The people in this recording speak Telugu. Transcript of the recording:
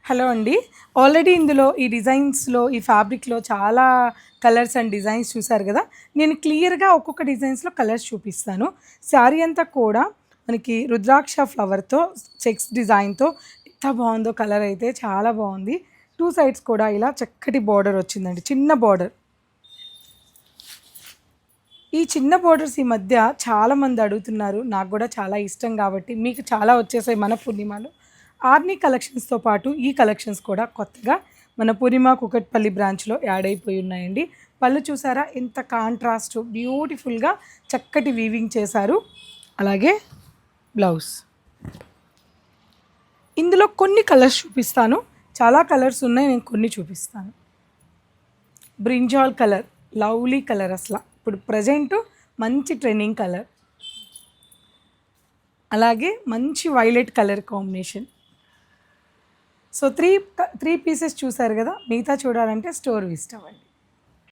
హలో అండి. ఆల్రెడీ ఇందులో ఈ డిజైన్స్‌లో, ఈ ఫ్యాబ్రిక్‌లో చాలా కలర్స్ అండ్ డిజైన్స్ చూసారు గదా! నేను క్లియర్‌గా ఒక్కొక్క డిజైన్స్‌లో కలర్స్ చూపిస్తాను. శారీ అంతా కూడా మనకి రుద్రాక్ష ఫ్లవర్‌తో చెక్స్ డిజైన్‌తో ఎంత బావుందో కలర్ అయితే చాలా బావుంది. 2 సైడ్స్ కూడా ఇలా చక్కటి బోర్డర్ వచ్చిందండి. చిన్న బోర్డర్. ఈ చిన్న బోర్డర్స్ ఈ మధ్య చాలామంది అడుగుతున్నారు. నాకు గూడా చాలా ఇష్టం గాబట్టి మీకు చాలా వచ్చేసాయి మన పూర్ణిమలో. ఆర్ని కలెక్షన్స్‌తో పాటు ఈ కలెక్షన్స్ కూడా కొత్తగా మన పూర్ణిమ కూకట్పల్లి బ్రాంచ్‌లో యాడ్ అయిపోయి ఉన్నాయండి. పళ్ళు చూసారా ఎంత కాంట్రాస్ట్ బ్యూటిఫుల్‌గా చక్కటి వీవింగ్ చేశారు. అలాగే బ్లౌజ్. ఇందులో కొన్ని కలర్స్ చూపిస్తాను. చాలా కలర్స్ ఉన్నాయి. నేను కొన్ని చూపిస్తాను. బ్రింజాల్ కలర్, లవ్లీ కలర్ అసల. ఇప్పుడు ప్రెజెంట్ మంచి ట్రెండింగ్ కలర్. అలాగే మంచి violet colour combination. So 3 pieces చూసారు కదా, మిగతా చూడాలంటే స్టోర్ విజిట్ అవ్వండి.